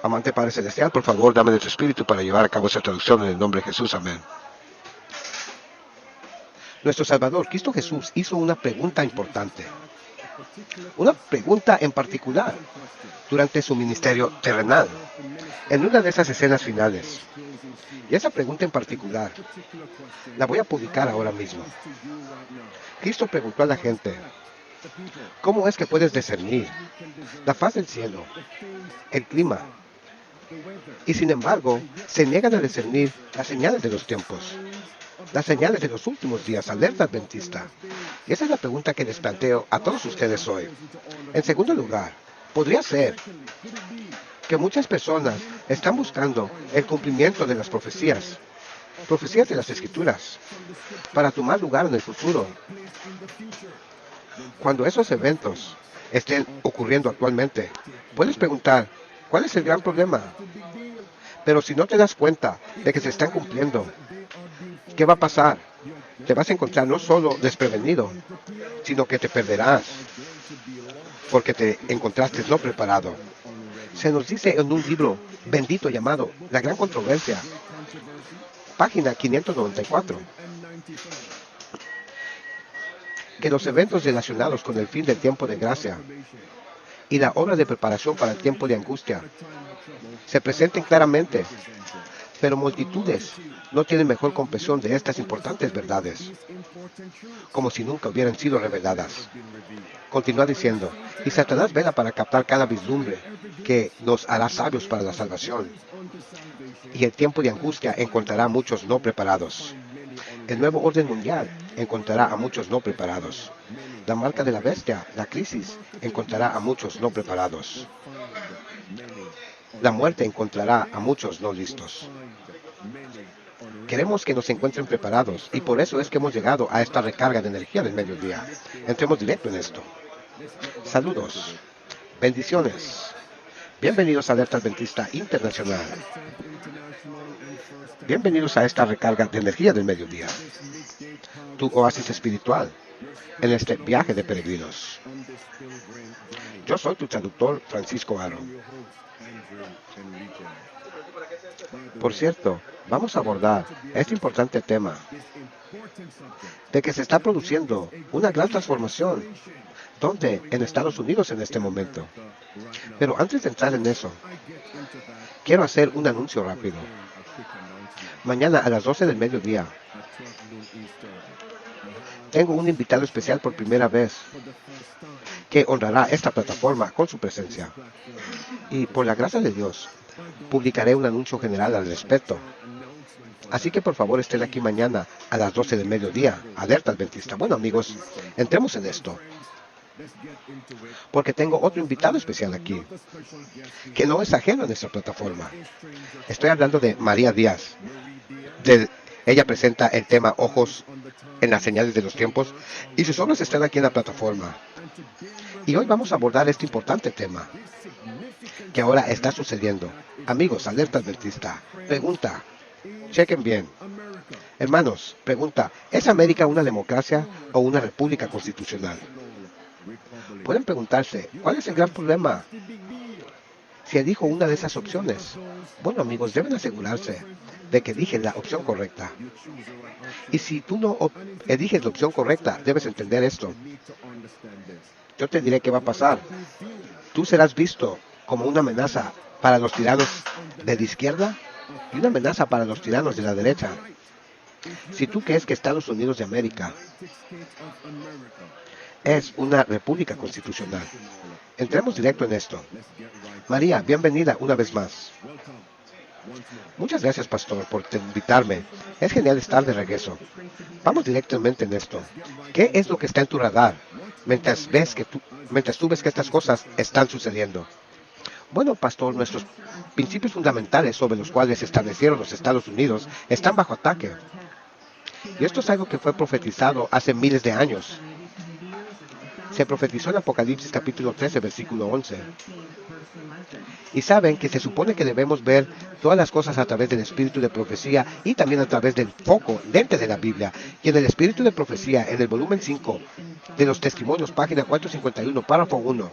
Amante Padre Celestial, por favor, dame de tu espíritu para llevar a cabo esa traducción en el nombre de Jesús. Amén. Nuestro Salvador, Cristo Jesús, hizo una pregunta importante. Una pregunta en particular durante su ministerio terrenal, en una de esas escenas finales. Y esa pregunta en particular la voy a publicar ahora mismo. Cristo preguntó a la gente, ¿cómo es que puedes discernir la faz del cielo, el clima? Y sin embargo, se niegan a discernir las señales de los tiempos, las señales de los últimos días, alerta adventista. Y esa es la pregunta que les planteo a todos ustedes hoy. En segundo lugar, podría ser que muchas personas están buscando el cumplimiento de las profecías de las Escrituras, para tomar lugar en el futuro. Cuando esos eventos estén ocurriendo actualmente, puedes preguntar, ¿cuál es el gran problema? Pero si no te das cuenta de que se están cumpliendo, ¿qué va a pasar? Te vas a encontrar no solo desprevenido, sino que te perderás, porque te encontraste no preparado. Se nos dice en un libro bendito llamado La Gran Controversia, página 594, que los eventos relacionados con el fin del tiempo de gracia y la obra de preparación para el tiempo de angustia se presenten claramente, pero multitudes no tienen mejor comprensión de estas importantes verdades, como si nunca hubieran sido reveladas. Continúa diciendo, y Satanás vela para captar cada vislumbre que nos hará sabios para la salvación, y el tiempo de angustia encontrará a muchos no preparados. El nuevo orden mundial encontrará a muchos no preparados. La marca de la bestia, la crisis, encontrará a muchos no preparados. La muerte encontrará a muchos no listos. Queremos que nos encuentren preparados y por eso es que hemos llegado a esta recarga de energía del mediodía. Entremos directo en esto. Saludos. Bendiciones. Bienvenidos a Alerta Adventista Internacional. Bienvenidos a esta recarga de energía del mediodía. Tu oasis espiritual en este viaje de peregrinos. Yo soy tu traductor, Francisco Aro. Por cierto, vamos a abordar este importante tema de que se está produciendo una gran transformación donde en Estados Unidos en este momento. Pero antes de entrar en eso, quiero hacer un anuncio rápido. Mañana a las 12 del mediodía tengo un invitado especial por primera vez que honrará esta plataforma con su presencia. Y por la gracia de Dios, publicaré un anuncio general al respecto. Así que por favor estén aquí mañana a las 12 del mediodía, Alerta Adventista. Bueno amigos, entremos en esto. Porque tengo otro invitado especial aquí, que no es ajeno a nuestra plataforma. Estoy hablando de María Díaz. Ella presenta el tema Ojos en las señales de los tiempos y sus obras están aquí en la plataforma. Y hoy vamos a abordar este importante tema que ahora está sucediendo. Amigos, Alerta Adventista, pregunta, chequen bien. Hermanos, pregunta, ¿es América una democracia o una república constitucional? Pueden preguntarse, ¿cuál es el gran problema si elijo una de esas opciones? Bueno amigos, deben asegurarse de que eligen la opción correcta. Y si tú no eliges la opción correcta, debes entender esto. Yo te diré qué va a pasar. Tú serás visto como una amenaza para los tiranos de la izquierda y una amenaza para los tiranos de la derecha. Si tú crees que Estados Unidos de América es una república constitucional, entremos directo en esto. María, bienvenida una vez más. Muchas gracias, pastor, por invitarme. Es genial estar de regreso. Vamos directamente en esto. ¿Qué es lo que está en tu radar mientras tú ves que estas cosas están sucediendo? Bueno, pastor, nuestros principios fundamentales sobre los cuales se establecieron los Estados Unidos están bajo ataque. Y esto es algo que fue profetizado hace miles de años. Se profetizó en Apocalipsis capítulo 13, versículo 11. Y saben que se supone que debemos ver todas las cosas a través del espíritu de profecía y también a través del foco, lente de la Biblia. Y en el espíritu de profecía, en el volumen 5 de los testimonios, página 451, párrafo 1,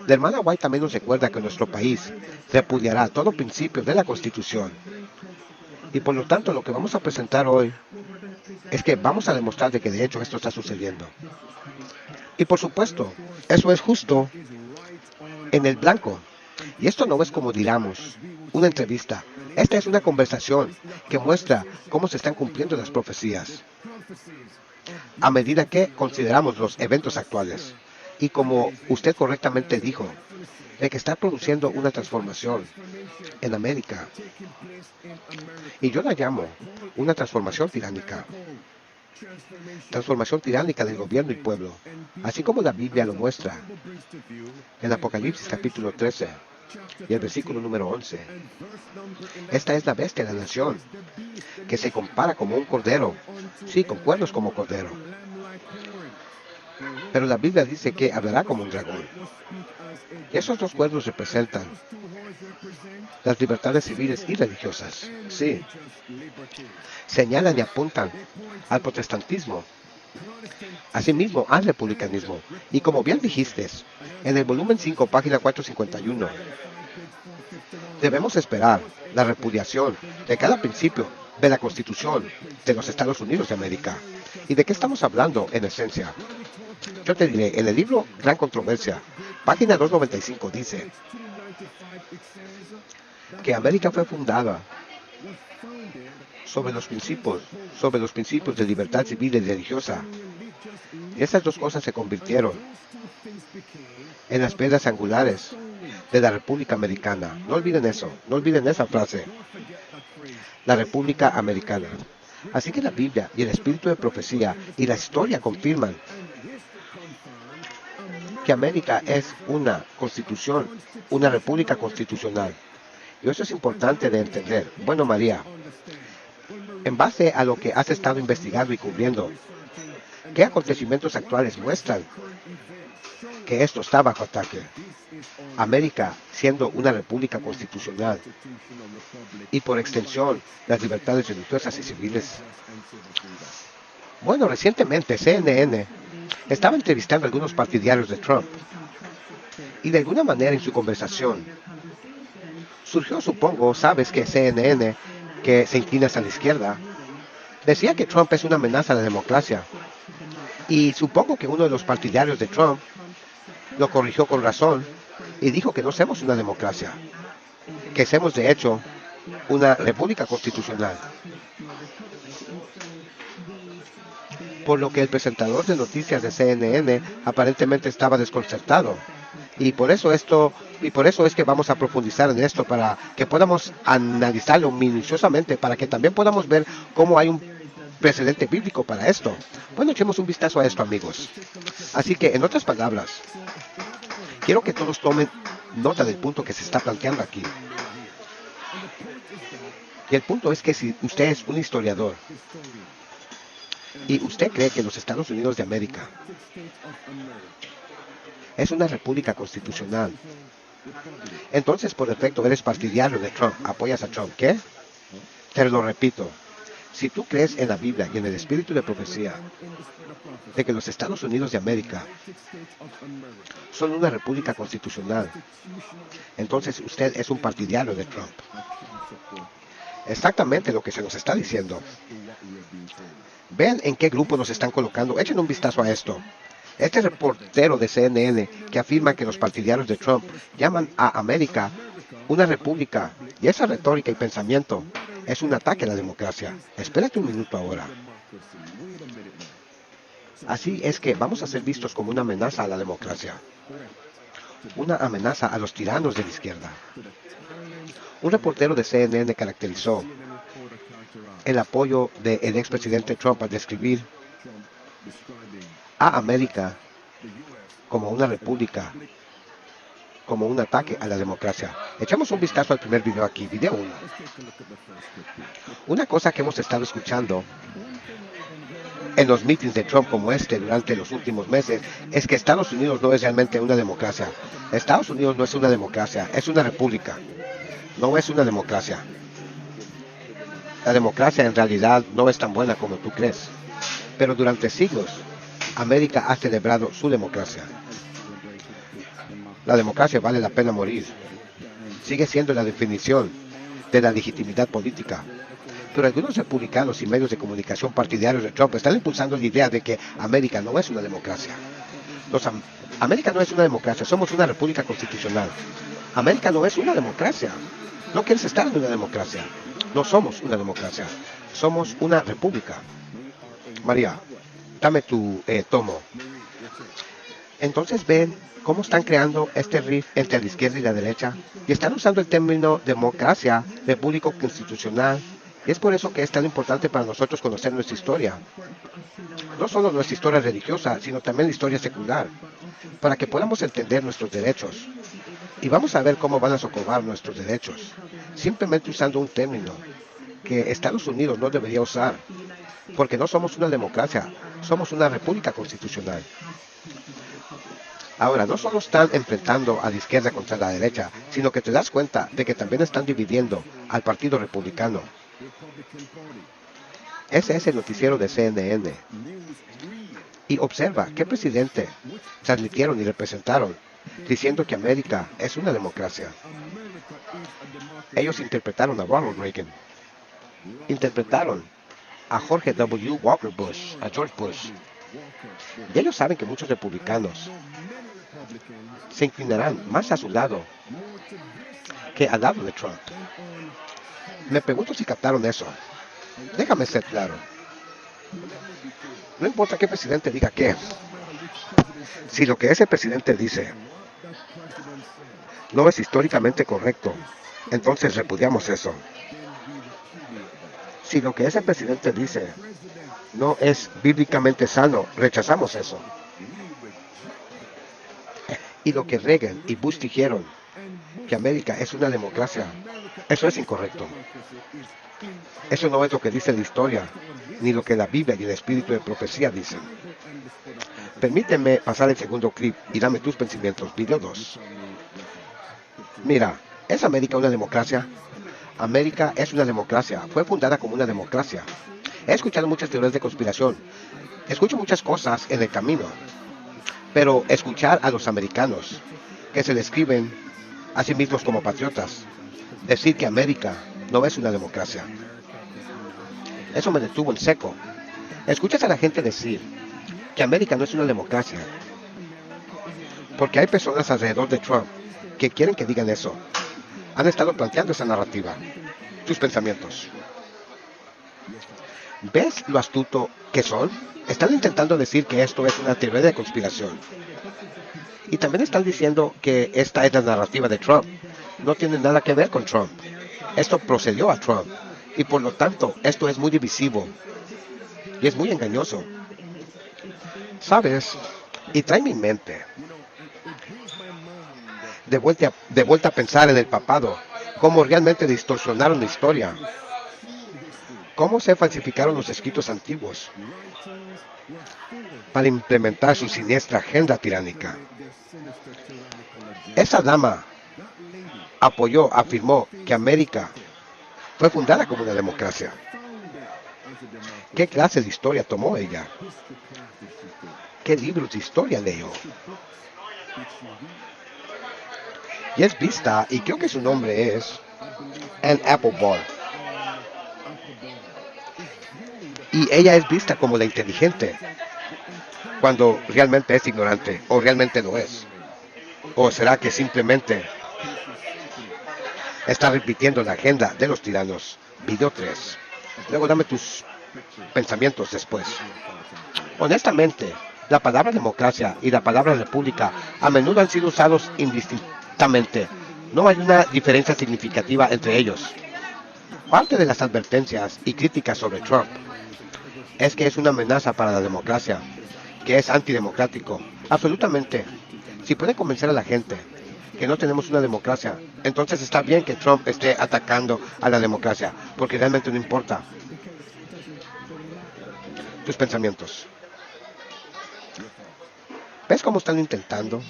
La hermana White también nos recuerda que nuestro país repudiará todo principio de la Constitución. Y por lo tanto, lo que vamos a presentar hoy es que vamos a demostrar de que de hecho esto está sucediendo. Y por supuesto, eso es justo en el blanco. Y esto no es como diríamos, una entrevista. Esta es una conversación que muestra cómo se están cumpliendo las profecías a medida que consideramos los eventos actuales. Y como usted correctamente dijo, de que está produciendo una transformación en América. Y yo la llamo una transformación tiránica. Transformación tiránica del gobierno y pueblo, así como la Biblia lo muestra en Apocalipsis capítulo 13 y el versículo número 11. Esta es la bestia de la nación, que se compara como un cordero, sí, con cuernos como cordero. Pero la Biblia dice que hablará como un dragón. Y esos dos cuernos representan las libertades civiles y religiosas. Sí. Señalan y apuntan al protestantismo, asimismo al republicanismo. Y como bien dijiste, en el volumen 5, página 451, debemos esperar la repudiación de cada principio de la Constitución de los Estados Unidos de América. ¿Y de qué estamos hablando en esencia? Yo te diré, en el libro Gran Controversia, página 295, dice que América fue fundada sobre los principios de libertad civil y religiosa. Y esas dos cosas se convirtieron en las piedras angulares de la República Americana. No olviden eso, no olviden esa frase. La República Americana. Así que la Biblia y el espíritu de profecía y la historia confirman que América es una constitución, una república constitucional. Y eso es importante de entender. Bueno, María, en base a lo que has estado investigando y cubriendo, ¿qué acontecimientos actuales muestran que esto está bajo ataque? América siendo una república constitucional y por extensión las libertades religiosas y civiles. Bueno, recientemente CNN estaba entrevistando a algunos partidarios de Trump y de alguna manera en su conversación surgió, supongo, sabes que CNN, que se inclina hacia la izquierda, decía que Trump es una amenaza a la democracia. Y supongo que uno de los partidarios de Trump lo corrigió con razón y dijo que no somos una democracia, que somos de hecho una república constitucional. Por lo que el presentador de noticias de CNN aparentemente estaba desconcertado. Y por eso es que vamos a profundizar en esto, para que podamos analizarlo minuciosamente, para que también podamos ver cómo hay un precedente bíblico para esto. Bueno, echemos un vistazo a esto, amigos. Así que, en otras palabras, quiero que todos tomen nota del punto que se está planteando aquí. Y el punto es que si usted es un historiador y usted cree que los Estados Unidos de América es una república constitucional, entonces por defecto eres partidario de Trump, apoyas a Trump. ¿Qué? Te lo repito. Si tú crees en la Biblia y en el espíritu de profecía de que los Estados Unidos de América son una república constitucional, entonces usted es un partidario de Trump. Exactamente lo que se nos está diciendo. Vean en qué grupo nos están colocando. Echen un vistazo a esto. Este reportero de CNN que afirma que los partidarios de Trump llaman a América una república, y esa retórica y pensamiento es un ataque a la democracia. Espérate un minuto ahora. Así es que vamos a ser vistos como una amenaza a la democracia, una amenaza a los tiranos de la izquierda. Un reportero de CNN caracterizó el apoyo del expresidente Trump al describir a América como una república, como un ataque a la democracia. Echamos un vistazo al primer video aquí, video 1. Una cosa que hemos estado escuchando en los mítines de Trump como este durante los últimos meses es que Estados Unidos no es realmente una democracia. Estados Unidos no es una democracia, es una república. No es una democracia. La democracia en realidad no es tan buena como tú crees. Pero durante siglos, América ha celebrado su democracia. La democracia vale la pena morir. Sigue siendo la definición de la legitimidad política. Pero algunos republicanos y medios de comunicación partidarios de Trump están impulsando la idea de que América no es una democracia. América no es una democracia, somos una república constitucional. América no es una democracia. No quieres estar en una democracia. No somos una democracia, somos una república. María, dame tu tomo. Entonces ven cómo están creando este rift entre la izquierda y la derecha y están usando el término democracia, república constitucional, y es por eso que es tan importante para nosotros conocer nuestra historia. No solo nuestra historia religiosa, sino también la historia secular, para que podamos entender nuestros derechos. Y vamos a ver cómo van a socorrer nuestros derechos, simplemente usando un término que Estados Unidos no debería usar, porque no somos una democracia, somos una república constitucional. Ahora, no solo están enfrentando a la izquierda contra la derecha, sino que te das cuenta de que también están dividiendo al Partido Republicano. Ese es el noticiero de CNN. Y observa qué presidente transmitieron y representaron, diciendo que América es una democracia. Ellos interpretaron a Ronald Reagan. Interpretaron a George W. Walker Bush, a George Bush. Y ellos saben que muchos republicanos se inclinarán más a su lado que al lado de Trump. Me pregunto si captaron eso. Déjame ser claro. No importa qué presidente diga qué. Si lo que ese presidente dice no es históricamente correcto, entonces repudiamos eso. Si lo que ese presidente dice no es bíblicamente sano, rechazamos eso. Y lo que Reagan y Bush dijeron, que América es una democracia, eso es incorrecto. Eso no es lo que dice la historia, ni lo que la Biblia y el espíritu de profecía dicen. Permíteme pasar el segundo clip y dame tus pensamientos. Video 2. Mira, ¿es América una democracia? América es una democracia, fue fundada como una democracia. He escuchado muchas teorías de conspiración, escucho muchas cosas en el camino, pero escuchar a los americanos, que se describen a sí mismos como patriotas, decir que América no es una democracia, eso me detuvo en seco. Escuchas a la gente decir que América no es una democracia, porque hay personas alrededor de Trump que quieren que digan eso. Han estado planteando esa narrativa. Tus pensamientos. ¿Ves lo astuto que son? Están intentando decir que esto es una teoría de conspiración. Y también están diciendo que esta es la narrativa de Trump. No tiene nada que ver con Trump. Esto procedió a Trump. Y por lo tanto, esto es muy divisivo. Y es muy engañoso. ¿Sabes? Y trae mi mente de vuelta a pensar en el papado, cómo realmente distorsionaron la historia, cómo se falsificaron los escritos antiguos para implementar su siniestra agenda tiránica. Esa dama afirmó que América fue fundada como una democracia. ¿Qué clase de historia tomó ella? ¿Qué libros de historia leyó? Y es vista, y creo que su nombre es Anne Applebaum. Y ella es vista como la inteligente, cuando realmente es ignorante, o realmente lo es. ¿O será que simplemente está repitiendo la agenda de los tiranos? Video 3. Luego dame tus pensamientos después. Honestamente, la palabra democracia y la palabra república a menudo han sido usados indistintamente. No hay una diferencia significativa entre ellos. Parte de las advertencias y críticas sobre Trump es que es una amenaza para la democracia, que es antidemocrático. Absolutamente. Si puede convencer a la gente que no tenemos una democracia, entonces está bien que Trump esté atacando a la democracia, porque realmente no importa. Tus pensamientos. ¿Ves cómo están intentando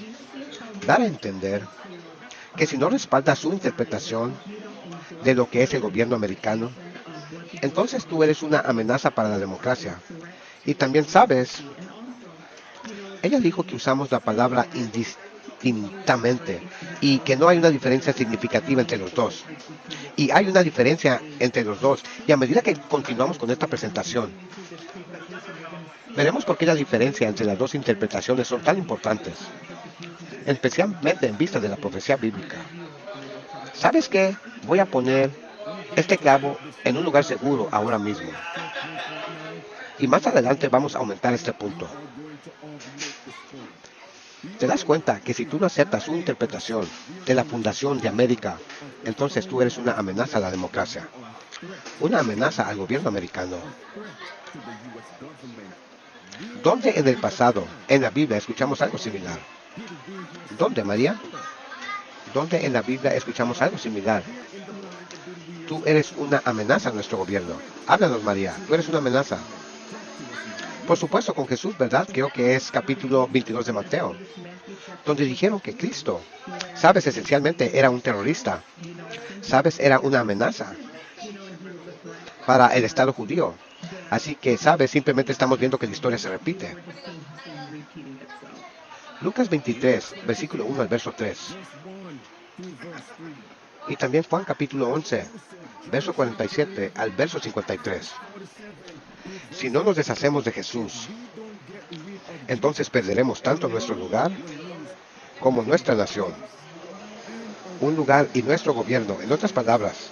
dar a entender que si no respaldas su interpretación de lo que es el gobierno americano, entonces tú eres una amenaza para la democracia? Y también sabes, ella dijo que usamos la palabra indistintamente y que no hay una diferencia significativa entre los dos. Y hay una diferencia entre los dos. Y a medida que continuamos con esta presentación, veremos por qué la diferencia entre las dos interpretaciones son tan importantes, especialmente en vista de la profecía bíblica. ¿Sabes qué? Voy a poner este clavo en un lugar seguro ahora mismo. Y más adelante vamos a aumentar este punto. ¿Te das cuenta que si tú no aceptas una interpretación de la fundación de América, entonces tú eres una amenaza a la democracia? Una amenaza al gobierno americano. ¿Dónde en el pasado, en la Biblia, escuchamos algo similar? ¿Dónde, María? ¿Dónde en la Biblia escuchamos algo similar? Tú eres una amenaza a nuestro gobierno. Háblanos, María. Tú eres una amenaza. Por supuesto, con Jesús, ¿verdad? Creo que es capítulo 22 de Mateo, donde dijeron que Cristo, sabes, esencialmente era un terrorista. Sabes, era una amenaza para el Estado judío. Así que, sabes, simplemente estamos viendo que la historia se repite. Lucas 23, versículo 1 al verso 3. Y también Juan capítulo 11, verso 47 al verso 53. Si no nos deshacemos de Jesús, entonces perderemos tanto nuestro lugar como nuestra nación. Un lugar y nuestro gobierno. En otras palabras,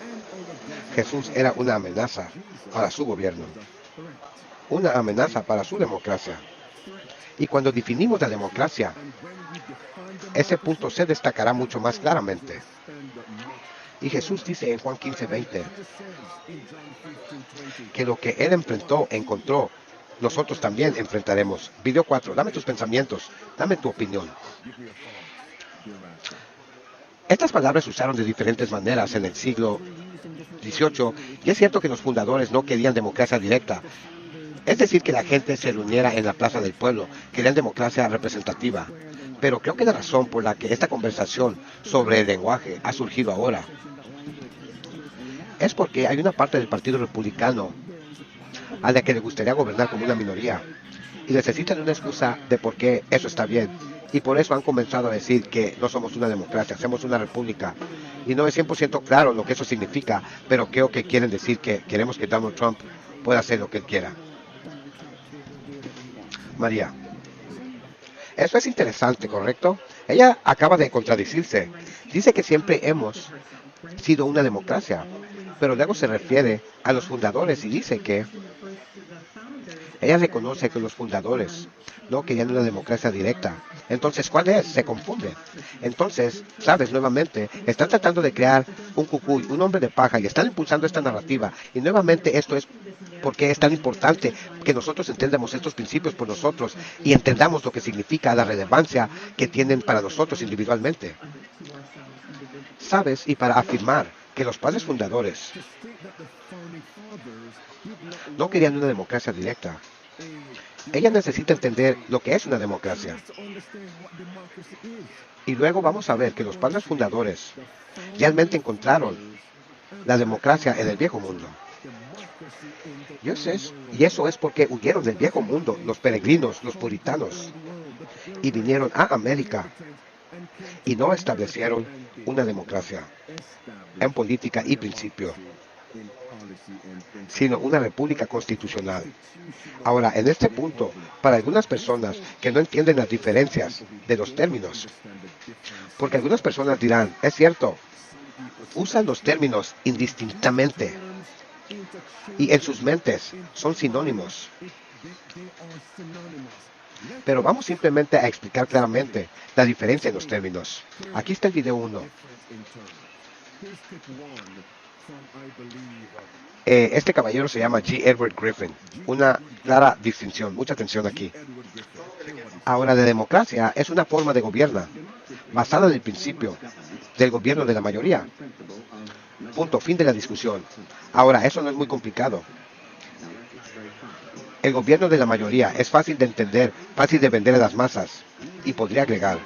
Jesús era una amenaza para su gobierno, una amenaza para su democracia. Y cuando definimos la democracia, ese punto se destacará mucho más claramente. Y Jesús dice en Juan 15:20 que lo que Él encontró, nosotros también enfrentaremos. Video 4, dame tus pensamientos, dame tu opinión. Estas palabras se usaron de diferentes maneras en el siglo XVIII, y es cierto que los fundadores no querían democracia directa. Es decir, que la gente se reuniera en la plaza del pueblo, querían democracia representativa. Pero creo que la razón por la que esta conversación sobre el lenguaje ha surgido ahora es porque hay una parte del Partido Republicano a la que le gustaría gobernar como una minoría y necesitan una excusa de por qué eso está bien. Y por eso han comenzado a decir que no somos una democracia, somos una república. Y no es 100% claro lo que eso significa, pero creo que quieren decir que queremos que Donald Trump pueda hacer lo que él quiera. María. Eso es interesante, ¿correcto? Ella acaba de contradecirse. Dice que siempre hemos sido una democracia, pero luego se refiere a los fundadores y dice que ella reconoce que los fundadores no querían una democracia directa. Entonces, ¿cuál es? Se confunde. Entonces, sabes, nuevamente, están tratando de crear un cucuy, un hombre de paja, y están impulsando esta narrativa. Y nuevamente esto es porque es tan importante que nosotros entendamos estos principios por nosotros y entendamos lo que significa la relevancia que tienen para nosotros individualmente. ¿Sabes? Y para afirmar que los padres fundadores no querían una democracia directa, ella necesita entender lo que es una democracia. Y luego vamos a ver que los padres fundadores realmente encontraron la democracia en el viejo mundo. Y eso es porque huyeron del viejo mundo, los peregrinos, los puritanos, y vinieron a América y no establecieron una democracia en política y principio, sino una república constitucional. Ahora, en este punto, para algunas personas que no entienden las diferencias de los términos, porque algunas personas dirán, es cierto, usan los términos indistintamente y en sus mentes son sinónimos. Pero vamos simplemente a explicar claramente la diferencia en los términos. Aquí está el video 1. Este caballero se llama G. Edward Griffin. Una clara distinción. Mucha atención aquí. Ahora, la democracia es una forma de gobierno basada en el principio del gobierno de la mayoría. Punto, fin de la discusión. Ahora, eso no es muy complicado. El gobierno de la mayoría es fácil de entender, fácil de vender a las masas. Y podría agregar,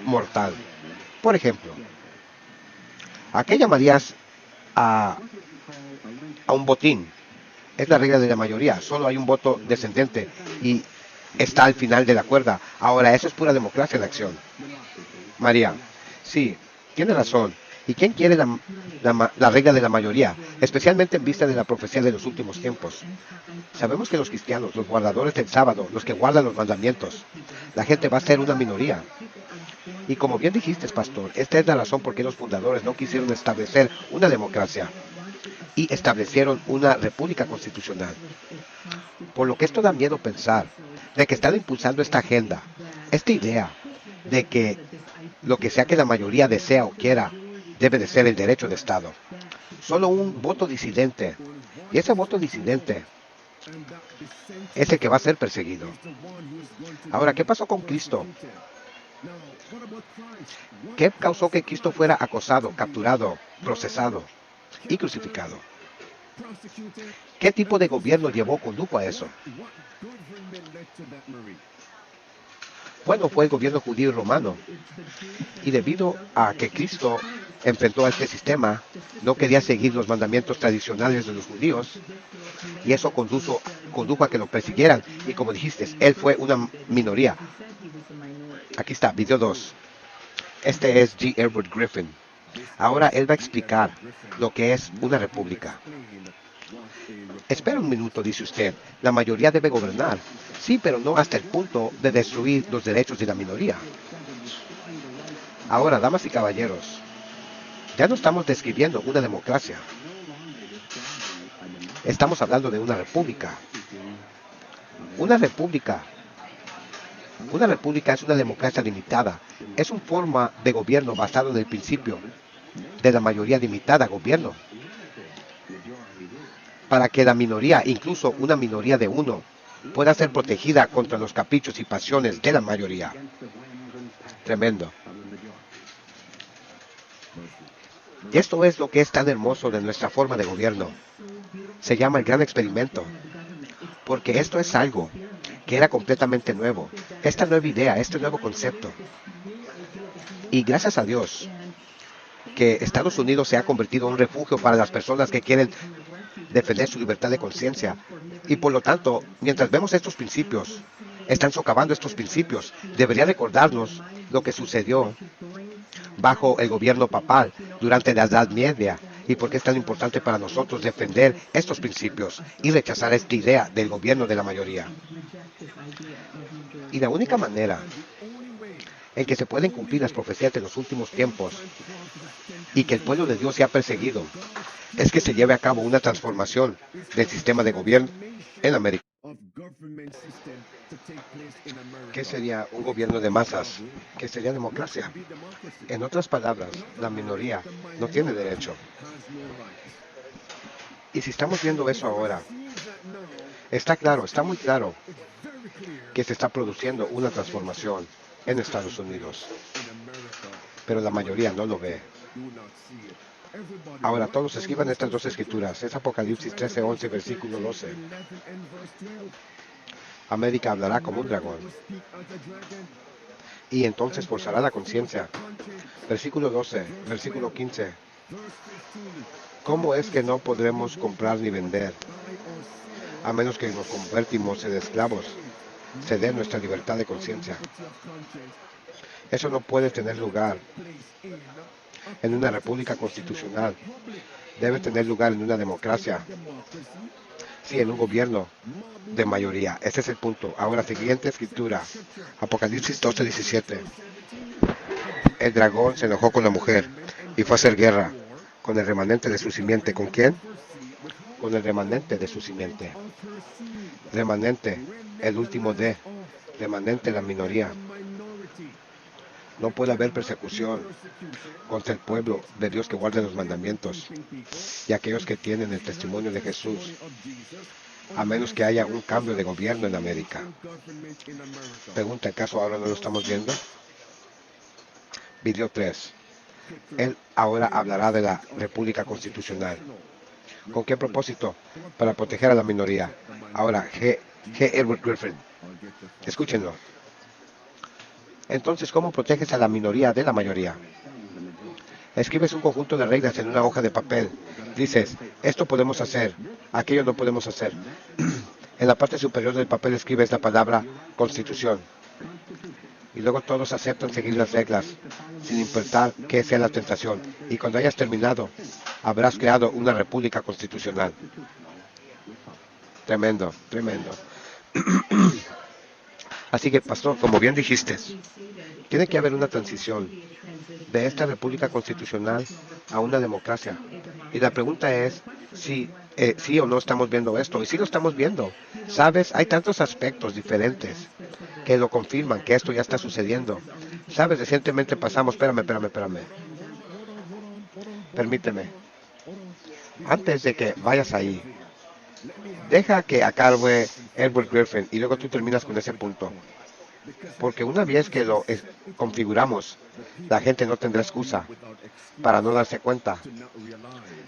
mortal. Por ejemplo, ¿a qué llamarías a un botín? Es la regla de la mayoría, solo hay un voto descendente y está al final de la cuerda. Ahora, eso es pura democracia en acción. María, sí, tiene razón. ¿Y quién quiere la regla de la mayoría? Especialmente en vista de la profecía de los últimos tiempos. Sabemos que los cristianos, los guardadores del sábado, los que guardan los mandamientos, la gente va a ser una minoría. Y como bien dijiste, pastor, esta es la razón por qué los fundadores no quisieron establecer una democracia y establecieron una república constitucional. Por lo que esto da miedo pensar de que están impulsando esta agenda, esta idea de que lo que sea que la mayoría desea o quiera debe de ser el derecho de Estado. Solo un voto disidente, y ese voto disidente es el que va a ser perseguido. Ahora, ¿qué pasó con Cristo? ¿Qué causó que Cristo fuera acosado, capturado, procesado y crucificado? ¿Qué tipo de gobierno condujo a eso? Bueno, fue el gobierno judío y romano. Y debido a que Cristo enfrentó a este sistema, no quería seguir los mandamientos tradicionales de los judíos, y eso condujo a que lo persiguieran. Y como dijiste, él fue una minoría. Aquí está, video 2. Este es G. Edward Griffin. Ahora él va a explicar lo que es una república. Espera un minuto, dice usted. La mayoría debe gobernar. Sí, pero no hasta el punto de destruir los derechos de la minoría. Ahora, damas y caballeros, ya no estamos describiendo una democracia. Estamos hablando de una república. Una república es una democracia limitada. Es una forma de gobierno basado en el principio de la mayoría limitada gobierno. Para que la minoría, incluso una minoría de uno, pueda ser protegida contra los caprichos y pasiones de la mayoría. Tremendo. Y esto es lo que es tan hermoso de nuestra forma de gobierno. Se llama el gran experimento. Porque esto es algo que era completamente nuevo. Esta nueva idea, este nuevo concepto. Y gracias a Dios que Estados Unidos se ha convertido en un refugio para las personas que quieren defender su libertad de conciencia. Y por lo tanto, mientras vemos estos principios, están socavando estos principios, debería recordarnos lo que sucedió bajo el gobierno papal durante la Edad Media y por qué es tan importante para nosotros defender estos principios y rechazar esta idea del gobierno de la mayoría. Y la única manera en que se pueden cumplir las profecías de los últimos tiempos y que el pueblo de Dios sea perseguido es que se lleve a cabo una transformación del sistema de gobierno en América. ¿Qué sería un gobierno de masas? ¿Qué sería democracia? En otras palabras, la minoría no tiene derecho. Y si estamos viendo eso ahora, está claro, está muy claro que se está produciendo una transformación en Estados Unidos. Pero la mayoría no lo ve. Ahora todos escriban estas dos escrituras. Es Apocalipsis 13:11, versículo 12. América hablará como un dragón. Y entonces forzará la conciencia. Versículo 12, versículo 15. ¿Cómo es que no podremos comprar ni vender? A menos que nos convertimos en esclavos. Ceder nuestra libertad de conciencia. Eso no puede tener lugar en una república constitucional. Debe tener lugar en una democracia. Sí, en un gobierno de mayoría. Ese es el punto. Ahora, siguiente escritura. Apocalipsis 12:17. El dragón se enojó con la mujer y fue a hacer guerra con el remanente de su simiente. ¿Con quién? Con el remanente de su simiente. Remanente, el último de. Remanente, la minoría. No puede haber persecución contra el pueblo de Dios que guarda los mandamientos y aquellos que tienen el testimonio de Jesús, a menos que haya un cambio de gobierno en América. Pregunta, ¿acaso ahora no lo estamos viendo? Video 3. Él ahora hablará de la República Constitucional. ¿Con qué propósito? Para proteger a la minoría. Ahora, G. Edward Griffin. Escúchenlo. Entonces, ¿cómo proteges a la minoría de la mayoría? Escribes un conjunto de reglas en una hoja de papel. Dices, esto podemos hacer, aquello no podemos hacer. En la parte superior del papel escribes la palabra Constitución. Y luego todos aceptan seguir las reglas, sin importar qué sea la tentación. Y cuando hayas terminado, habrás creado una república constitucional. Tremendo, tremendo. Así que, pastor, como bien dijiste, tiene que haber una transición de esta república constitucional a una democracia. Y la pregunta es si sí o no estamos viendo esto. Y sí lo estamos viendo. ¿Sabes? Hay tantos aspectos diferentes que lo confirman, que esto ya está sucediendo. ¿Sabes? Recientemente pasamos, espérame. Permíteme. Antes de que vayas ahí, deja que acabe Edward Griffin y luego tú terminas con ese punto. Porque una vez que lo configuramos, la gente no tendrá excusa para no darse cuenta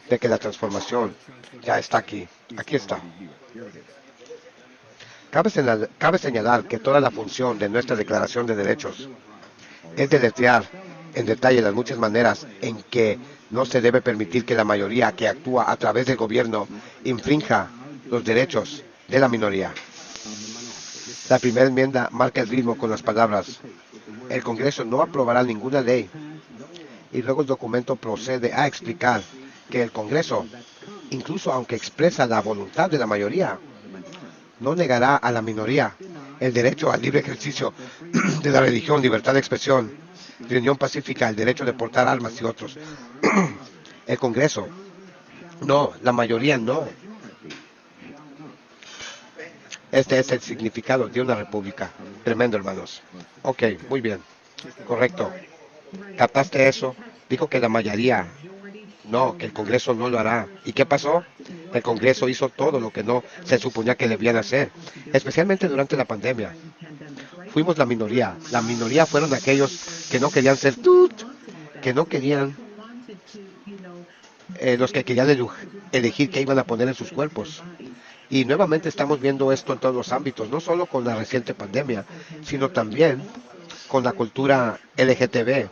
de que la transformación ya está aquí. Aquí está. Cabe señalar que toda la función de nuestra Declaración de Derechos es deletrear en detalle las muchas maneras en que no se debe permitir que la mayoría que actúa a través del gobierno infrinja los derechos de la minoría. La primera enmienda marca el ritmo con las palabras: el Congreso no aprobará ninguna ley. Y luego el documento procede a explicar que el Congreso, incluso aunque expresa la voluntad de la mayoría, no negará a la minoría el derecho al libre ejercicio de la religión, libertad de expresión, reunión pacífica, el derecho de portar armas y otros. El Congreso, no, la mayoría no. Este es el significado de una república. Tremendo, hermanos. Ok, muy bien. Correcto. ¿Captaste eso? Dijo que la mayoría, no, que el Congreso no lo hará. ¿Y qué pasó? El Congreso hizo todo lo que no se suponía que debían hacer, especialmente durante la pandemia. Fuimos la minoría. La minoría fueron aquellos que no querían ser que no querían, los que querían elegir qué iban a poner en sus cuerpos. Y nuevamente estamos viendo esto en todos los ámbitos, no solo con la reciente pandemia, sino también con la cultura LGTB.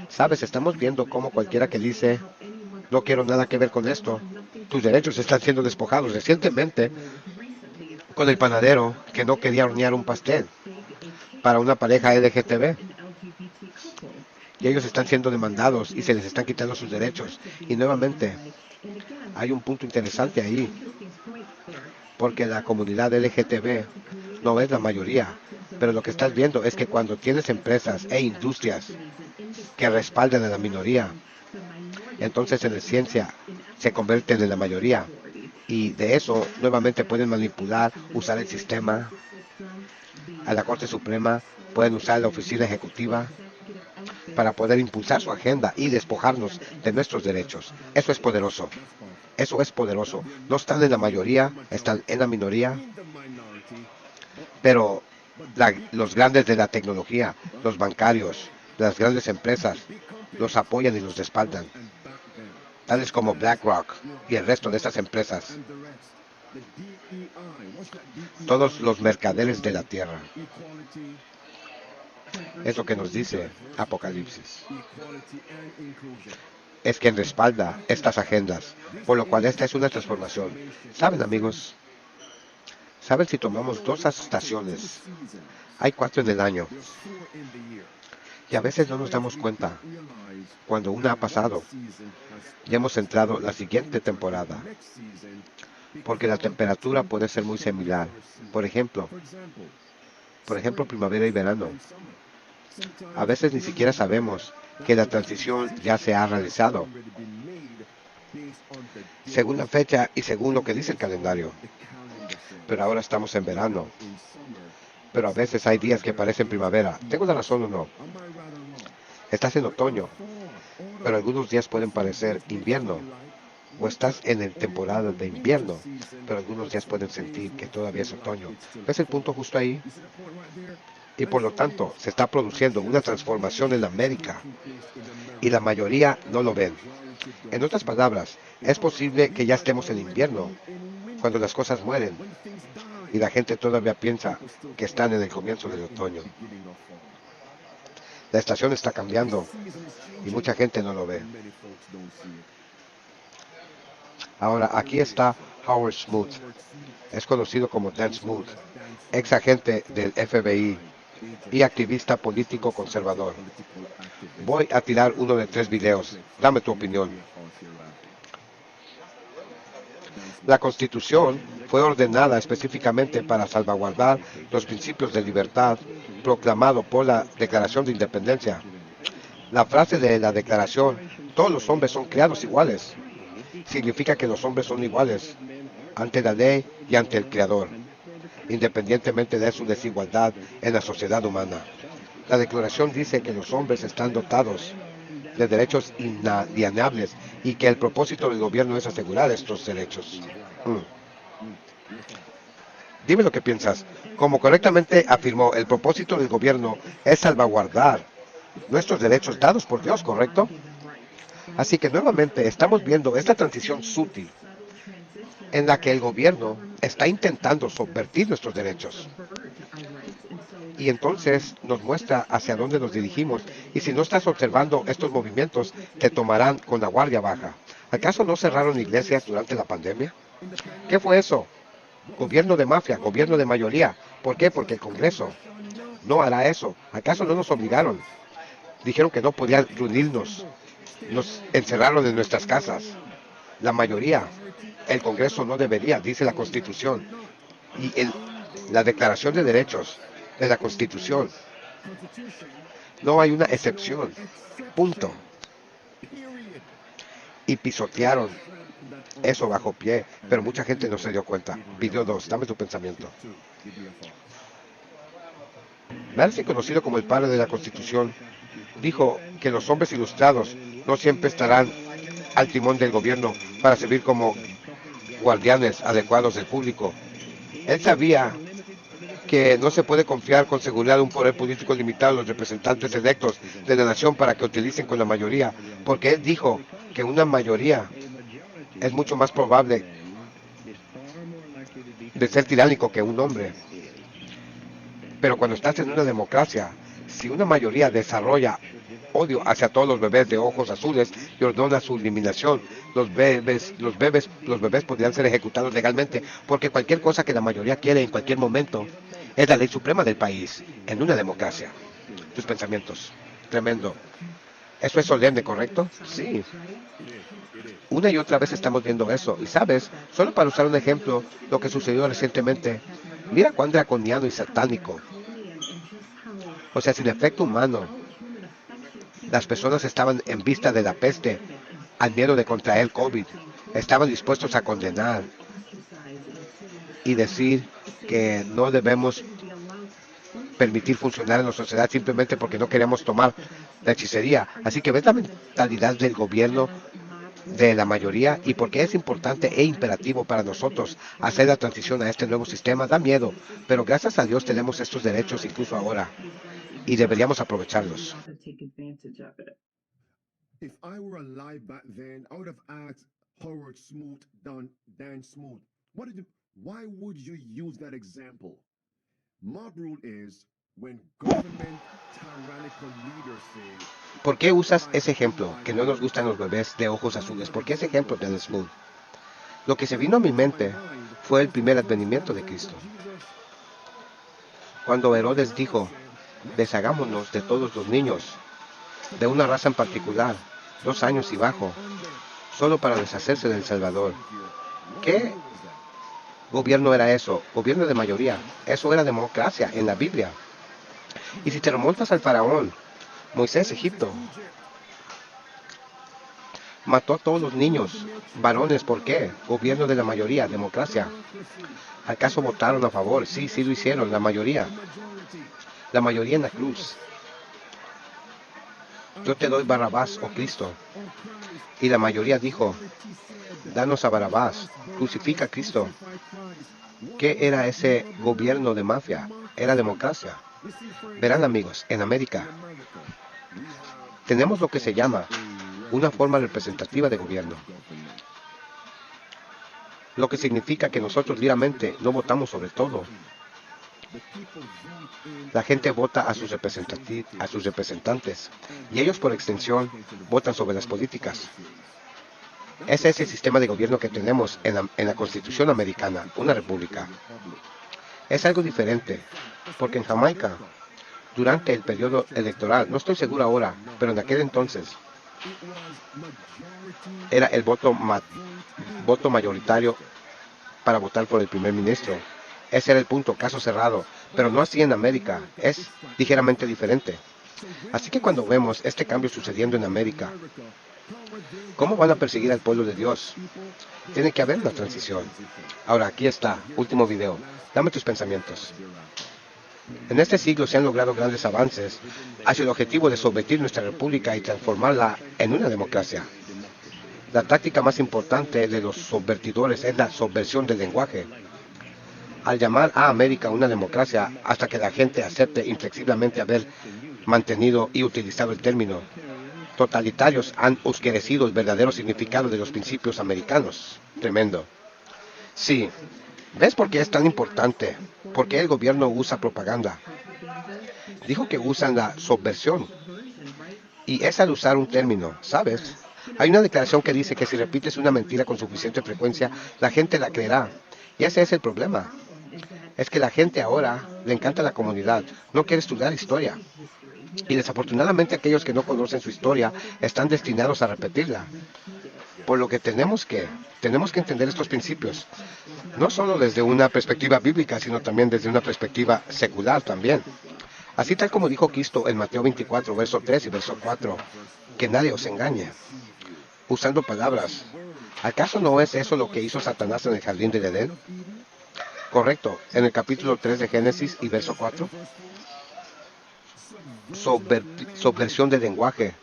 Sabes, estamos viendo cómo cualquiera que dice, no quiero nada que ver con esto, tus derechos están siendo despojados. Recientemente, con el panadero que no quería hornear un pastel para una pareja LGTB. Y ellos están siendo demandados y se les están quitando sus derechos. Y nuevamente, hay un punto interesante ahí, porque la comunidad LGTB no es la mayoría, pero lo que estás viendo es que cuando tienes empresas e industrias que respaldan a la minoría, entonces en la ciencia se convierten en la mayoría, y de eso nuevamente pueden manipular, usar el sistema, a la Corte Suprema, pueden usar la oficina ejecutiva para poder impulsar su agenda y despojarnos de nuestros derechos. Eso es poderoso. Eso es poderoso. No están en la mayoría, están en la minoría, pero los grandes de la tecnología, los bancarios, las grandes empresas, los apoyan y los respaldan, tales como BlackRock y el resto de estas empresas, todos los mercaderes de la tierra. Es lo que nos dice Apocalipsis. Es quien respalda estas agendas, por lo cual esta es una transformación. ¿Saben, amigos? ¿Saben si tomamos 2 estaciones? Hay 4 en el año. Y a veces no nos damos cuenta. Cuando una ha pasado, ya hemos entrado la siguiente temporada. Porque la temperatura puede ser muy similar. Por ejemplo, primavera y verano. A veces ni siquiera sabemos que la transición ya se ha realizado, según la fecha y según lo que dice el calendario. Pero ahora estamos en verano. Pero a veces hay días que parecen primavera. ¿Tengo la razón o no? Estás en otoño, pero algunos días pueden parecer invierno. O estás en la temporada de invierno, pero algunos días pueden sentir que todavía es otoño. ¿Ves el punto justo ahí? Y por lo tanto, se está produciendo una transformación en América. Y la mayoría no lo ven. En otras palabras, es posible que ya estemos en invierno, cuando las cosas mueren, y la gente todavía piensa que están en el comienzo del otoño. La estación está cambiando, y mucha gente no lo ve. Ahora, aquí está Howard Smoot. Es conocido como Dan Smoot, ex agente del FBI y activista político conservador. Voy a tirar uno de 3 videos. Dame tu opinión. La Constitución fue ordenada específicamente para salvaguardar los principios de libertad proclamado por la Declaración de Independencia. La frase de la Declaración, todos los hombres son creados iguales, significa que los hombres son iguales ante la ley y ante el Creador, independientemente de su desigualdad en la sociedad humana. La Declaración dice que los hombres están dotados de derechos inalienables y que el propósito del gobierno es asegurar estos derechos. Dime lo que piensas. Como correctamente afirmó, el propósito del gobierno es salvaguardar nuestros derechos dados por Dios, ¿correcto? Así que nuevamente estamos viendo esta transición sutil en la que el gobierno está intentando subvertir nuestros derechos. Y entonces nos muestra hacia dónde nos dirigimos. Y si no estás observando estos movimientos, te tomarán con la guardia baja. ¿Acaso no cerraron iglesias durante la pandemia? ¿Qué fue eso? Gobierno de mafia, gobierno de mayoría. ¿Por qué? Porque el Congreso no hará eso. ¿Acaso no nos obligaron? Dijeron que no podían reunirnos. Nos encerraron en nuestras casas. La mayoría, el Congreso no debería, dice la Constitución. Y la Declaración de Derechos de la Constitución. No hay una excepción. Punto. Y pisotearon eso bajo pie, pero mucha gente no se dio cuenta. Video 2, dame tu pensamiento. Madison, conocido como el padre de la Constitución, dijo que los hombres ilustrados no siempre estarán al timón del gobierno para servir como guardianes adecuados del público. Él sabía que no se puede confiar con seguridad en un poder político limitado a los representantes electos de la nación para que utilicen con la mayoría, porque él dijo que una mayoría es mucho más probable de ser tiránico que un hombre. Pero cuando estás en una democracia, si una mayoría desarrolla odio hacia todos los bebés de ojos azules y ordena su eliminación, los bebés podrían ser ejecutados legalmente, porque cualquier cosa que la mayoría quiere en cualquier momento es la ley suprema del país, en una democracia. Tus pensamientos. Tremendo. Eso es solemne, ¿correcto? Sí. Una y otra vez estamos viendo eso. Y sabes, solo para usar un ejemplo, lo que sucedió recientemente, mira cuán draconiano y satánico. O sea, sin efecto humano. Las personas estaban en vista de la peste, al miedo de contraer COVID. Estaban dispuestos a condenar y decir que no debemos permitir funcionar en la sociedad simplemente porque no queremos tomar la hechicería. Así que ves la mentalidad del gobierno de la mayoría y por qué es importante e imperativo para nosotros hacer la transición a este nuevo sistema. Da miedo, pero gracias a Dios tenemos estos derechos incluso ahora y deberíamos aprovecharlos. If I were alive back then, I would have asked Howard Smoot, Dan Smoot, why would you use that example? My rule is when government tyrannical leaders say, ¿Por qué usas ese ejemplo? Que no nos gustan los bebés de ojos azules. ¿Por qué ese ejemplo, Dan Smoot? Lo que se vino a mi mente fue el primer advenimiento de Cristo. Cuando Herodes dijo, deshagámonos de todos los niños, de una raza en particular, 2 años y bajo, solo para deshacerse del Salvador. ¿Qué gobierno era eso? Gobierno de mayoría. Eso era democracia en la Biblia. Y si te remontas al faraón, Moisés, Egipto, mató a todos los niños, varones, ¿por qué? Gobierno de la mayoría, democracia. ¿Acaso votaron a favor? Sí, sí lo hicieron, la mayoría. La mayoría en la cruz. Yo te doy Barrabás o Cristo. Y la mayoría dijo, danos a Barrabás, crucifica a Cristo. ¿Qué era ese gobierno de mafia? Era democracia. Verán, amigos, en América tenemos lo que se llama una forma representativa de gobierno. Lo que significa que nosotros libremente no votamos sobre todo. La gente vota a sus representantes y ellos por extensión votan sobre las políticas. Ese es el sistema de gobierno que tenemos en la Constitución americana, una república. Es algo diferente, porque en Jamaica, durante el periodo electoral, no estoy seguro ahora, pero en aquel entonces, era el voto mayoritario para votar por el primer ministro. Ese era el punto, caso cerrado, pero no así en América, es ligeramente diferente. Así que cuando vemos este cambio sucediendo en América, ¿cómo van a perseguir al pueblo de Dios? Tiene que haber una transición. Ahora, aquí está, último video. Dame tus pensamientos. En este siglo se han logrado grandes avances hacia el objetivo de someter nuestra república y transformarla en una democracia. La táctica más importante de los subvertidores es la subversión del lenguaje. Al llamar a América una democracia hasta que la gente acepte inflexiblemente haber mantenido y utilizado el término, totalitarios han oscurecido el verdadero significado de los principios americanos. Tremendo. Sí, ¿ves por qué es tan importante? Porque el gobierno usa propaganda. Dijo que usan la subversión. Y es al usar un término, ¿sabes? Hay una declaración que dice que si repites una mentira con suficiente frecuencia, la gente la creerá. Y ese es el problema. Es que la gente ahora le encanta la comunidad, no quiere estudiar historia. Y desafortunadamente aquellos que no conocen su historia están destinados a repetirla. Por lo que tenemos que entender estos principios, no solo desde una perspectiva bíblica, sino también desde una perspectiva secular también. Así tal como dijo Cristo en Mateo 24, verso 3 y verso 4, que nadie os engañe, usando palabras. ¿Acaso no es eso lo que hizo Satanás en el jardín del Edén? Correcto, en el capítulo 3 de Génesis y verso 4. Subversión del lenguaje.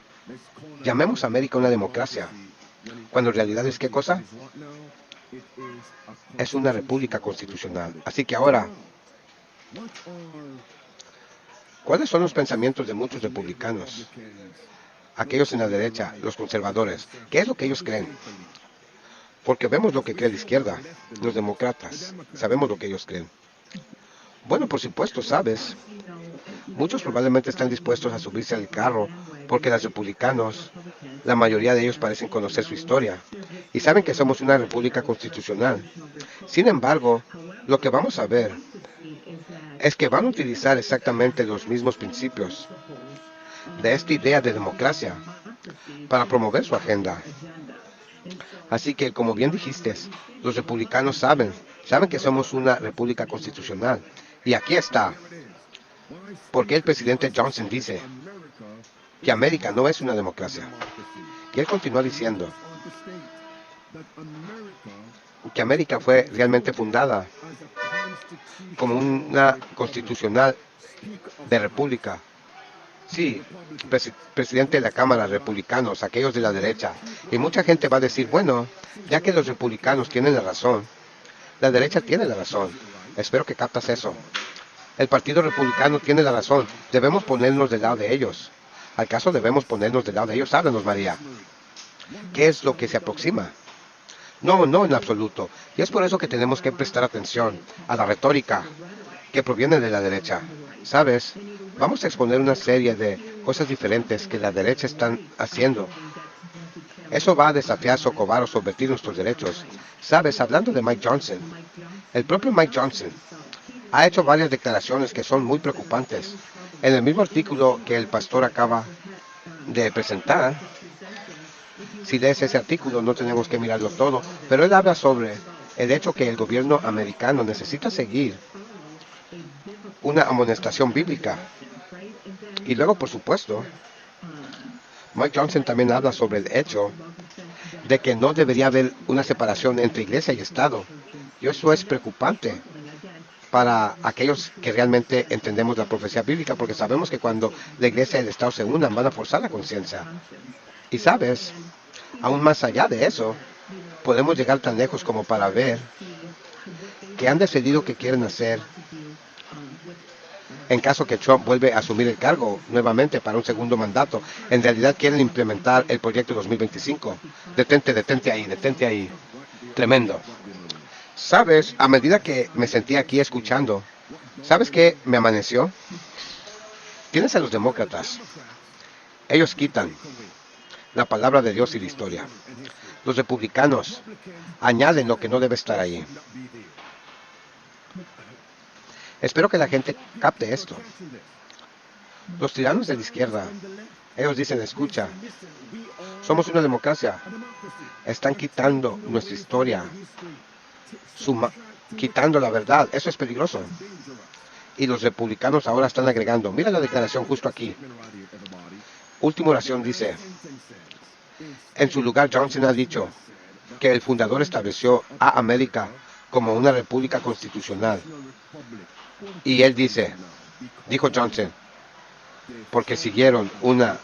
Llamemos a América una democracia, cuando en realidad es ¿qué cosa? Es una república constitucional. Así que ahora, ¿cuáles son los pensamientos de muchos republicanos? Aquellos en la derecha, los conservadores. ¿Qué es lo que ellos creen? Porque vemos lo que cree la izquierda, los demócratas. Sabemos lo que ellos creen. Bueno, por supuesto, sabes. Muchos probablemente están dispuestos a subirse al carro porque los republicanos, la mayoría de ellos parecen conocer su historia y saben que somos una república constitucional. Sin embargo, lo que vamos a ver es que van a utilizar exactamente los mismos principios de esta idea de democracia para promover su agenda. Así que, como bien dijiste, los republicanos saben que somos una república constitucional. Y aquí está. Porque el presidente Johnson dice que América no es una democracia. Y él continúa diciendo que América fue realmente fundada como una constitucional de república. Sí, presidente de la Cámara, republicanos, aquellos de la derecha. Y mucha gente va a decir, bueno, ya que los republicanos tienen la razón, la derecha tiene la razón. Espero que captas eso. El Partido Republicano tiene la razón. Debemos ponernos del lado de ellos. ¿Acaso debemos ponernos del lado de ellos? Háblanos, María. ¿Qué es lo que se aproxima? No, no en absoluto. Y es por eso que tenemos que prestar atención a la retórica que proviene de la derecha. ¿Sabes? Vamos a exponer una serie de cosas diferentes que la derecha están haciendo. Eso va a desafiar, socavar o subvertir nuestros derechos. ¿Sabes? Hablando de Mike Johnson, el propio Mike Johnson ha hecho varias declaraciones que son muy preocupantes. En el mismo artículo que el pastor acaba de presentar, si lees ese artículo, no tenemos que mirarlo todo, pero él habla sobre el hecho que el gobierno americano necesita seguir una amonestación bíblica. Y luego, por supuesto, Mike Johnson también habla sobre el hecho de que no debería haber una separación entre iglesia y Estado. Y eso es preocupante para aquellos que realmente entendemos la profecía bíblica, porque sabemos que cuando la iglesia y el Estado se unan, van a forzar la conciencia. Y sabes, aún más allá de eso, podemos llegar tan lejos como para ver que han decidido que quieren hacer en caso que Trump vuelve a asumir el cargo nuevamente para un segundo mandato. En realidad quieren implementar el proyecto 2025. Detente ahí. Tremendo. Sabes, a medida que me sentí aquí escuchando, ¿sabes qué me amaneció? Tienes a los demócratas. Ellos quitan la palabra de Dios y la historia. Los republicanos añaden lo que no debe estar ahí. Espero que la gente capte esto. Los tiranos de la izquierda, ellos dicen, escucha, somos una democracia. Están quitando nuestra historia, quitando la verdad. Eso es peligroso. Y los republicanos ahora están agregando. Mira la declaración justo aquí. Última oración dice, en su lugar Johnson ha dicho que el fundador estableció a América como una república constitucional. Y él dijo Johnson, porque siguieron una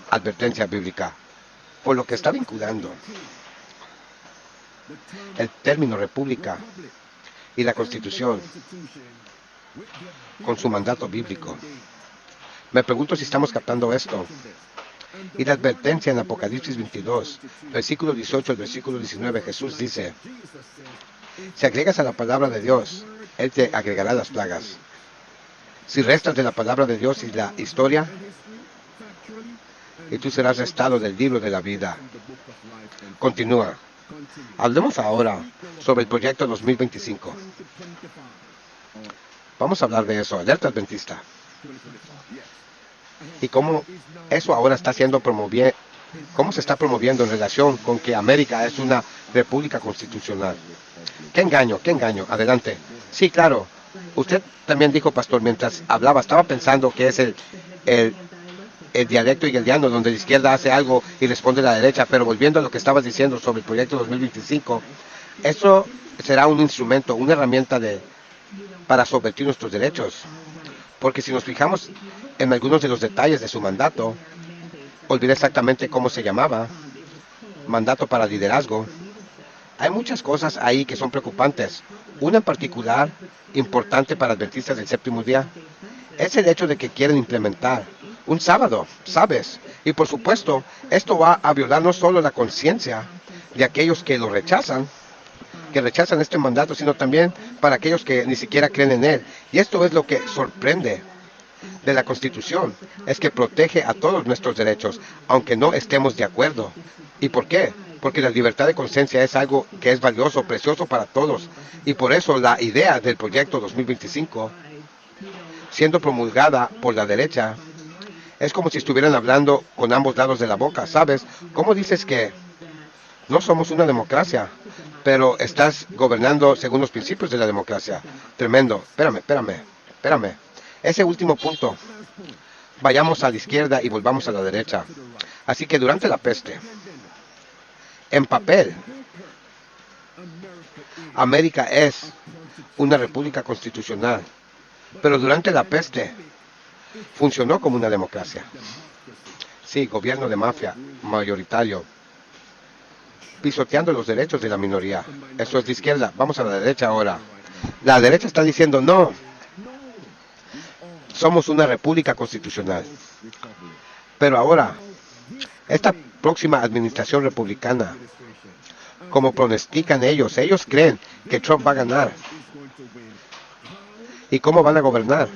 advertencia bíblica, por lo que está vinculando el término república y la constitución con su mandato bíblico. Me pregunto si estamos captando esto. Y la advertencia en Apocalipsis 22, versículo 18 al versículo 19, Jesús dice, si agregas a la palabra de Dios, Él te agregará las plagas. Si restas de la palabra de Dios y la historia, y tú serás restado del libro de la vida. Continúa. Hablemos ahora sobre el proyecto 2025. Vamos a hablar de eso, alerta adventista. Y cómo eso ahora está siendo cómo se está promoviendo en relación con que América es una república constitucional. ¡Qué engaño, qué engaño! Adelante. Sí, claro. Usted también dijo, pastor, mientras hablaba, estaba pensando que es el dialecto hegeliano, donde la izquierda hace algo y responde la derecha, pero volviendo a lo que estabas diciendo sobre el proyecto 2025, eso será un instrumento, una herramienta para subvertir nuestros derechos. Porque si nos fijamos en algunos de los detalles de su mandato, olvidé exactamente cómo se llamaba, mandato para liderazgo, hay muchas cosas ahí que son preocupantes. Una en particular, importante para adventistas del séptimo día, es el hecho de que quieren implementar un sábado, ¿sabes? Y por supuesto, esto va a violar no solo la conciencia de aquellos que lo rechazan, que rechazan este mandato, sino también para aquellos que ni siquiera creen en él. Y esto es lo que sorprende de la Constitución, es que protege a todos nuestros derechos, aunque no estemos de acuerdo. ¿Y por qué? Porque la libertad de conciencia es algo que es valioso, precioso para todos. Y por eso la idea del proyecto 2025, siendo promulgada por la derecha, es como si estuvieran hablando con ambos lados de la boca, ¿sabes? ¿Cómo dices que no somos una democracia, pero estás gobernando según los principios de la democracia? Tremendo. Espérame. Ese último punto. Vayamos a la izquierda y volvamos a la derecha. Así que durante la peste, en papel, América es una república constitucional, pero durante la peste funcionó como una democracia. Sí, gobierno de mafia, mayoritario, pisoteando los derechos de la minoría. Eso es de izquierda. Vamos a la derecha ahora. La derecha está diciendo, no, somos una república constitucional. Pero ahora, esta próxima administración republicana, como pronostican ellos creen que Trump va a ganar. ¿Y cómo van a gobernar?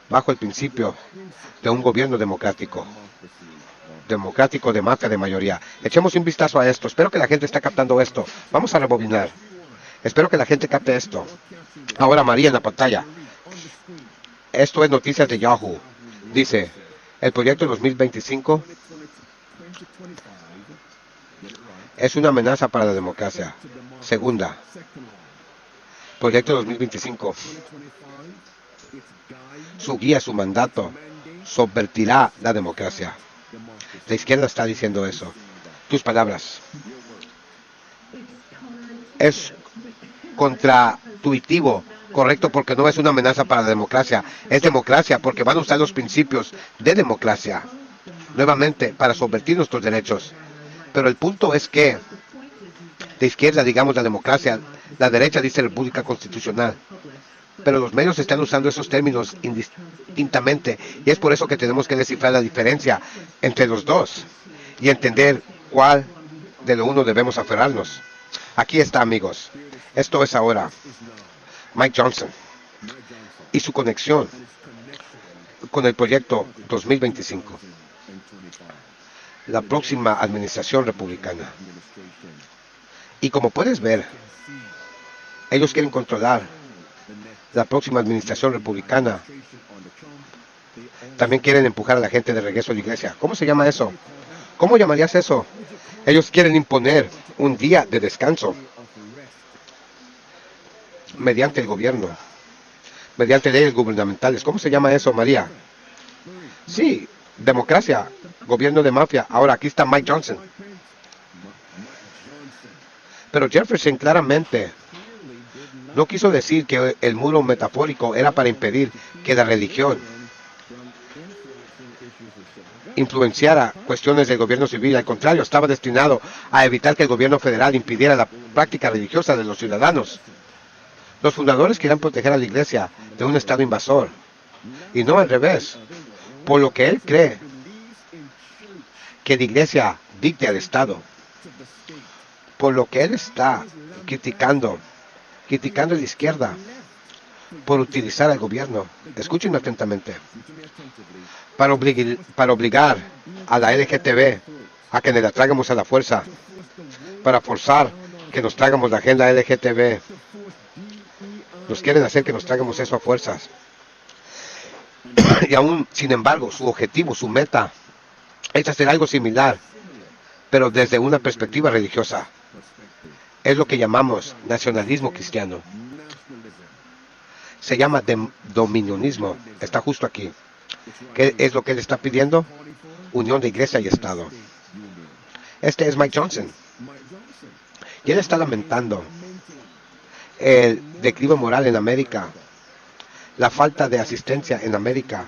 Bajo el principio de un gobierno democrático de mafia de mayoría. Echemos un vistazo a esto. Espero que la gente esté captando esto. Vamos a rebobinar. Espero que la gente capte esto. Ahora María en la pantalla. Esto es noticias de Yahoo. Dice, el proyecto 2025 es una amenaza para la democracia. Segunda, proyecto 2025. Su guía, su mandato, subvertirá la democracia. La izquierda está diciendo eso. Tus palabras. Es contraintuitivo, correcto, porque no es una amenaza para la democracia. Es democracia porque van a usar los principios de democracia, nuevamente, para subvertir nuestros derechos. Pero el punto es que de izquierda, digamos, la democracia, la derecha dice república constitucional. Pero los medios están usando esos términos indistintamente y es por eso que tenemos que descifrar la diferencia entre los dos y entender cuál de lo uno debemos aferrarnos. Aquí está, amigos. Esto es ahora Mike Johnson y su conexión con el proyecto 2025. la próxima administración republicana. Y como puedes ver, ellos quieren controlar la próxima administración republicana. También quieren empujar a la gente de regreso a la iglesia. ¿Cómo se llama eso? ¿Cómo llamarías eso? Ellos quieren imponer un día de descanso mediante el gobierno, mediante leyes gubernamentales. ¿Cómo se llama eso, María? Sí, democracia, gobierno de mafia. Ahora aquí está Mike Johnson. Pero Jefferson claramente no quiso decir que el muro metafórico era para impedir que la religión influenciara cuestiones del gobierno civil. Al contrario, estaba destinado a evitar que el gobierno federal impidiera la práctica religiosa de los ciudadanos. Los fundadores querían proteger a la iglesia de un estado invasor, y no al revés, por lo que él cree que la iglesia dicte al estado, por lo que él está criticando a la izquierda por utilizar al gobierno. Escúchenme atentamente. Para obligar a la LGTB a que nos la traigamos a la fuerza, para forzar que nos traigamos la agenda LGTB. Nos quieren hacer que nos traigamos eso a fuerzas. Y aún, sin embargo, su objetivo, su meta, es hacer algo similar, pero desde una perspectiva religiosa. Es lo que llamamos nacionalismo cristiano. Se llama dominionismo. Está justo aquí. ¿Qué es lo que él está pidiendo? Unión de iglesia y Estado. Este es Mike Johnson. Y él está lamentando el declive moral en América, la falta de asistencia en América.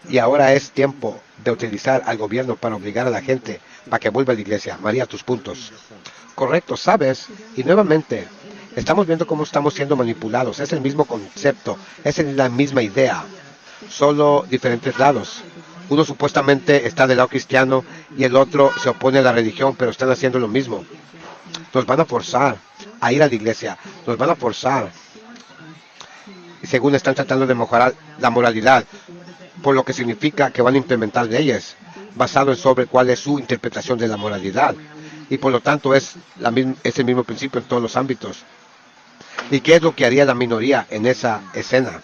Y ahora es tiempo de utilizar al gobierno para obligar a la gente para que vuelva a la iglesia. María, tus puntos. Correcto, ¿sabes? Y nuevamente, estamos viendo cómo estamos siendo manipulados. Es el mismo concepto, es la misma idea, solo diferentes lados. Uno supuestamente está del lado cristiano y el otro se opone a la religión, pero están haciendo lo mismo. Nos van a forzar a ir a la iglesia, nos van a forzar. Y según están tratando de mejorar la moralidad, por lo que significa que van a implementar leyes basado sobre cuál es su interpretación de la moralidad. Y por lo tanto es el mismo principio en todos los ámbitos. ¿Y qué es lo que haría la minoría en esa escena?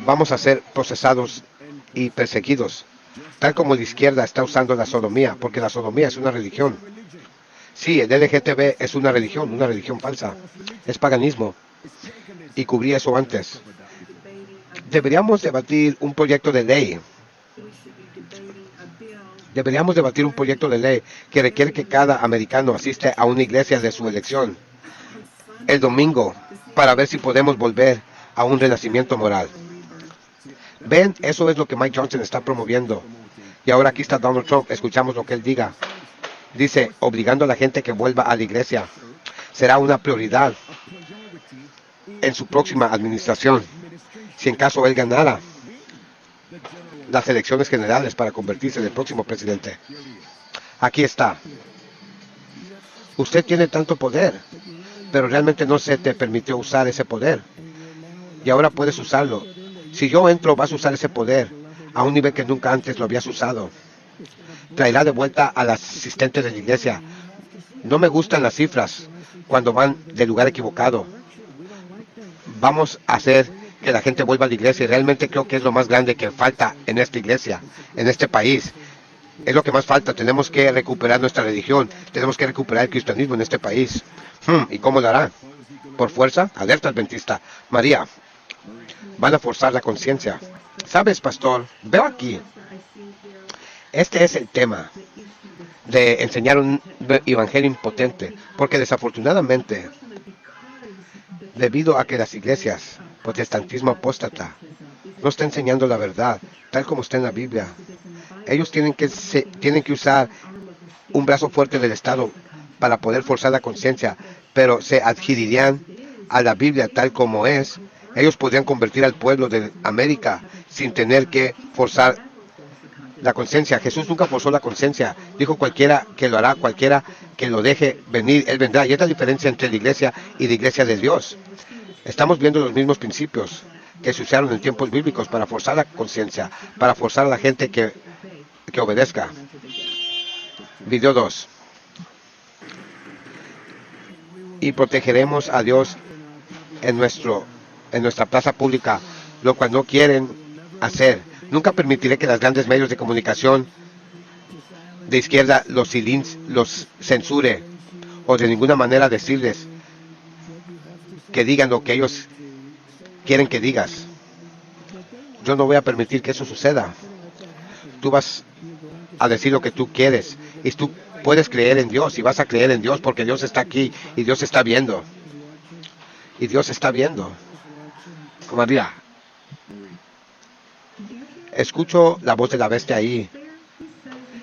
Vamos a ser procesados y perseguidos, tal como la izquierda está usando la sodomía, porque la sodomía es una religión. Sí, el LGTB es una religión falsa, es paganismo, y cubrí eso antes. Deberíamos debatir un proyecto de ley. Deberíamos debatir un proyecto de ley que requiere que cada americano asiste a una iglesia de su elección el domingo para ver si podemos volver a un renacimiento moral. Ven, eso es lo que Mike Johnson está promoviendo. Y ahora aquí está Donald Trump, escuchamos lo que él diga. Dice, obligando a la gente que vuelva a la iglesia. Será una prioridad en su próxima administración, si en caso él ganara las elecciones generales para convertirse en el próximo presidente. Aquí está. Usted tiene tanto poder, pero realmente no se te permitió usar ese poder. Y ahora puedes usarlo. Si yo entro, vas a usar ese poder a un nivel que nunca antes lo habías usado. Traerá de vuelta al asistente de la iglesia. No me gustan las cifras cuando van del lugar equivocado. Vamos a hacer que la gente vuelva a la iglesia, y realmente creo que es lo más grande que falta en esta iglesia, en este país. Es lo que más falta. Tenemos que recuperar nuestra religión, tenemos que recuperar el cristianismo en este país. ¿Y cómo lo hará? ¿Por fuerza? Alerta adventista. María, van a forzar la conciencia. ¿Sabes, pastor? Veo aquí. Este es el tema de enseñar un evangelio impotente, porque desafortunadamente, debido a que las iglesias, protestantismo apóstata, no está enseñando la verdad, tal como está en la Biblia. Ellos tienen que usar un brazo fuerte del Estado para poder forzar la conciencia, pero se adherirían a la Biblia tal como es. Ellos podrían convertir al pueblo de América sin tener que forzar la conciencia. Jesús nunca forzó la conciencia. Dijo, cualquiera que lo hará, cualquiera que lo deje venir, Él vendrá. Y es la diferencia entre la iglesia y la iglesia de Dios. Estamos viendo los mismos principios que se usaron en tiempos bíblicos para forzar la conciencia, para forzar a la gente que que obedezca. Video 2. Y protegeremos a Dios en nuestra plaza pública, lo cual no quieren hacer. Nunca permitiré que los grandes medios de comunicación de izquierda los censure o de ninguna manera decirles que digan lo que ellos quieren que digas. Yo no voy a permitir que eso suceda. Tú vas a decir lo que tú quieres y tú puedes creer en Dios y vas a creer en Dios porque Dios está aquí y Dios está viendo. Y Dios está viendo. María, escucho la voz de la bestia ahí.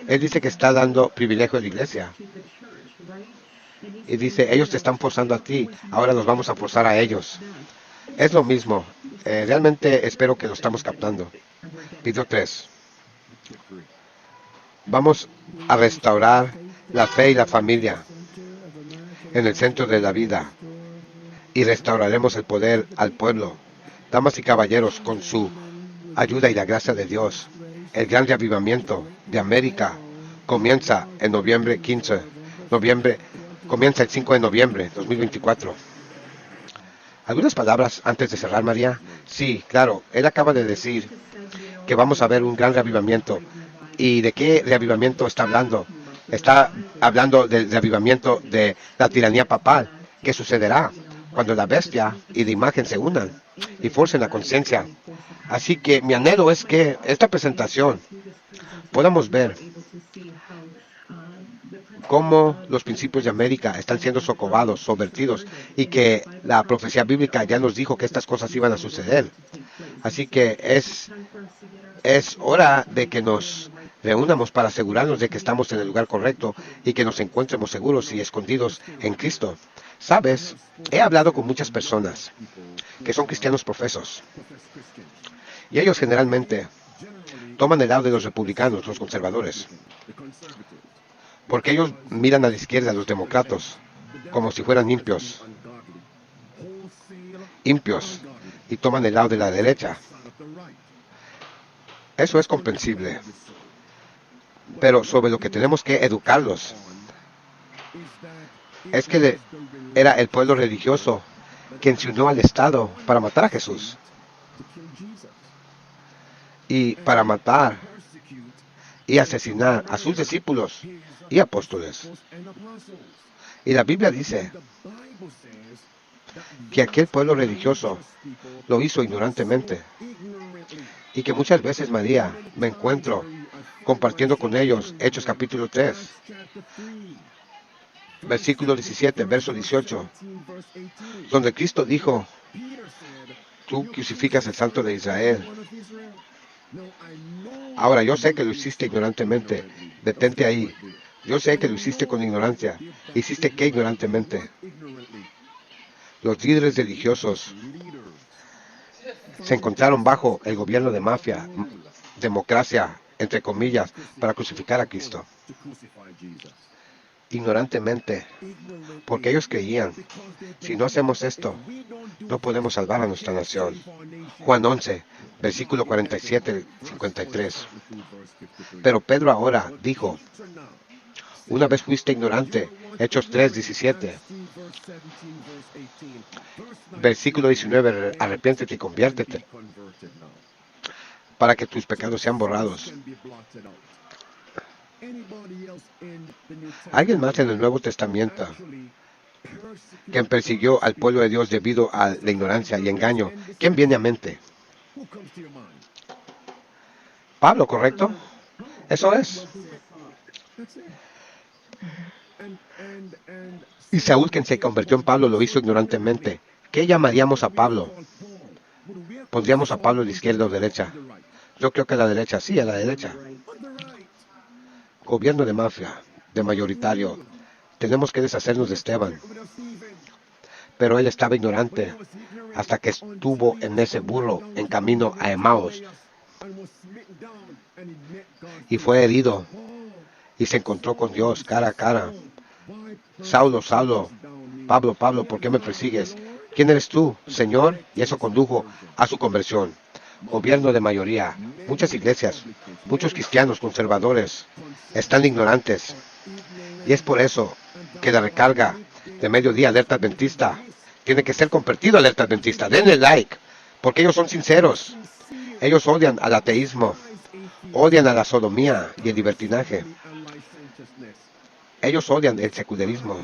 Él dice que está dando privilegio a la iglesia. Y dice, ellos te están forzando a ti, ahora los vamos a forzar a ellos. Es lo mismo. Realmente espero que lo estamos captando. Video 3. Vamos a restaurar la fe y la familia en el centro de la vida. Y restauraremos el poder al pueblo. Damas y caballeros, con su ayuda y la gracia de Dios, el gran reavivamiento de América comienza en noviembre 15. Comienza el 5 de noviembre 2024. ¿Algunas palabras antes de cerrar, María? Sí, claro. Él acaba de decir que vamos a ver un gran reavivamiento. ¿Y de qué reavivamiento está hablando? Está hablando del reavivamiento de la tiranía papal, que sucederá cuando la bestia y la imagen se unan y forcen la conciencia. Así que mi anhelo es que esta presentación podamos ver cómo los principios de América están siendo socavados, subvertidos, y que la profecía bíblica ya nos dijo que estas cosas iban a suceder. Así que es hora de que nos reunamos para asegurarnos de que estamos en el lugar correcto y que nos encontremos seguros y escondidos en Cristo. Sabes, he hablado con muchas personas que son cristianos profesos, y ellos generalmente toman el lado de los republicanos, los conservadores, porque ellos miran a la izquierda, a los demócratas, como si fueran impios, y toman el lado de la derecha. Eso es comprensible, pero sobre lo que tenemos que educarlos es que era el pueblo religioso quien se unió al Estado para matar a Jesús y para matar y asesinar a sus discípulos y apóstoles. Y la Biblia dice que aquel pueblo religioso lo hizo ignorantemente y que muchas veces, María, me encuentro compartiendo con ellos Hechos capítulo 3, versículo 17, verso 18, donde Cristo dijo, tú crucificas al Santo de Israel. Ahora, yo sé que lo hiciste ignorantemente. Detente ahí. Yo sé que lo hiciste con ignorancia. ¿Hiciste qué ignorantemente? Los líderes religiosos se encontraron bajo el gobierno de mafia, democracia, entre comillas, para crucificar a Cristo. Ignorantemente, porque ellos creían, si no hacemos esto, no podemos salvar a nuestra nación. Juan 11, versículo 47-53. Pero Pedro ahora dijo, una vez fuiste ignorante, Hechos 3, 17. Versículo 19, arrepiéntete y conviértete, para que tus pecados sean borrados. Alguien más en el Nuevo Testamento quien persiguió al pueblo de Dios debido a la ignorancia y engaño. ¿Quién viene a mente? Pablo, ¿correcto? Eso es. Y Saúl, quien se convirtió en Pablo, lo hizo ignorantemente. ¿Qué llamaríamos a Pablo? ¿Pondríamos a Pablo a la izquierda o derecha? Yo creo que a la derecha, sí, a la derecha. Gobierno de mafia, de mayoritario. Tenemos que deshacernos de Esteban. Pero él estaba ignorante hasta que estuvo en ese burro en camino a Emaús y fue herido y se encontró con Dios cara a cara. Saulo, Saulo, Pablo, Pablo, ¿por qué me persigues? ¿Quién eres tú, Señor? Y eso condujo a su conversión. gobierno de mayoría, muchas iglesias, muchos cristianos conservadores están ignorantes. Y es por eso que la recarga de mediodía alerta adventista tiene que ser convertido a alerta adventista. Denle like, porque ellos son sinceros. Ellos odian al ateísmo, odian a la sodomía y el libertinaje. Ellos odian el secularismo,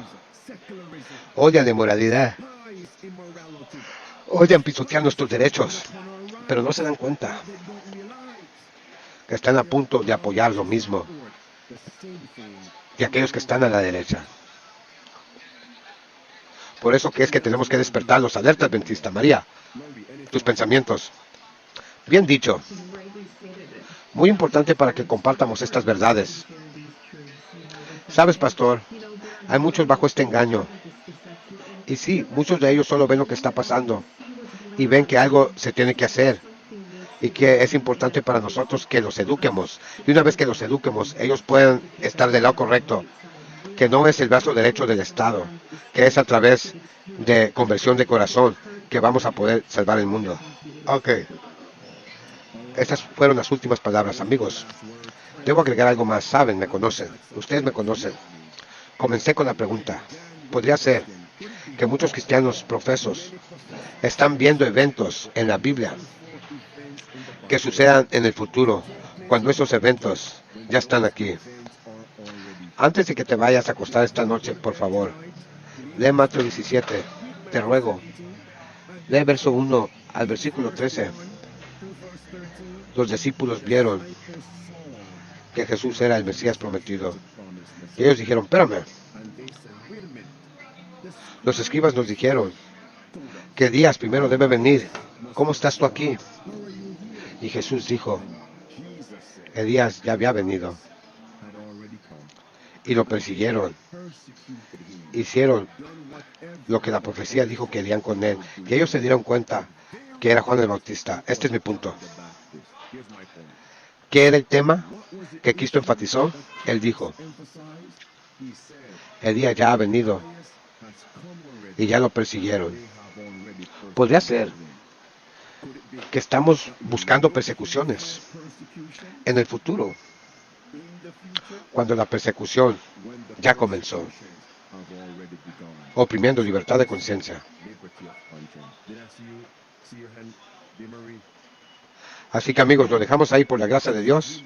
odian la inmoralidad, odian pisotear nuestros derechos, pero no se dan cuenta que están a punto de apoyar lo mismo de aquellos que están a la derecha. Por eso que es que tenemos que despertarlos. Alerta adventista. María, tus pensamientos. Bien dicho. Muy importante para que compartamos estas verdades. Sabes, pastor, hay muchos bajo este engaño. Y sí, muchos de ellos solo ven lo que está pasando y ven que algo se tiene que hacer y que es importante para nosotros que los eduquemos. Y una vez que los eduquemos, ellos pueden estar del lado correcto, que no es el brazo derecho del Estado, que es a través de conversión de corazón que vamos a poder salvar el mundo. Ok. Estas fueron las últimas palabras, amigos. Debo agregar algo más. Saben, me conocen. Ustedes me conocen. Comencé con la pregunta. ¿Podría ser que muchos cristianos profesos están viendo eventos en la Biblia que sucedan en el futuro, cuando esos eventos ya están aquí? Antes de que te vayas a acostar esta noche, por favor, lee Mateo 17, te ruego. Lee verso 1 al versículo 13. Los discípulos vieron que Jesús era el Mesías prometido. Y ellos dijeron, espérame. Los escribas nos dijeron que Elías primero debe venir. ¿Cómo estás tú aquí? Y Jesús dijo, Elías ya había venido. Y lo persiguieron. Hicieron lo que la profecía dijo que harían con él. Y ellos se dieron cuenta que era Juan el Bautista. Este es mi punto. ¿Qué era el tema que Cristo enfatizó? Él dijo, Elías ya ha venido. Y ya lo persiguieron. Podría ser que estamos buscando persecuciones en el futuro, cuando la persecución ya comenzó, oprimiendo libertad de conciencia. Así que, amigos, lo dejamos ahí por la gracia de Dios.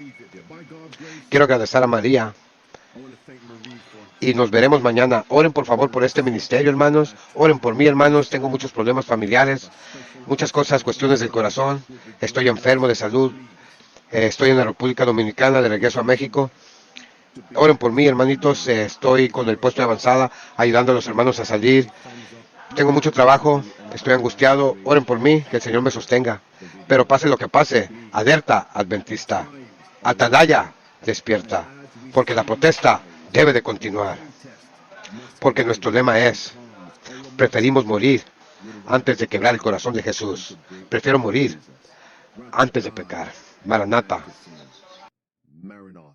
Quiero agradecer a María y nos veremos mañana. Oren por favor por este ministerio, hermanos. Oren por mí, hermanos. Tengo muchos problemas familiares, muchas cosas, cuestiones del corazón. Estoy enfermo de salud. Estoy en la República Dominicana, de regreso a México. Oren por mí, hermanitos. Estoy con el puesto de avanzada, ayudando a los hermanos a salir. Tengo mucho trabajo, estoy angustiado. Oren por mí, que el Señor me sostenga. Pero pase lo que pase, alerta adventista. Atalaya, despierta. Porque la protesta debe de continuar. Porque nuestro lema es, preferimos morir antes de quebrar el corazón de Jesús. Prefiero morir antes de pecar. Maranatha. Maranatha.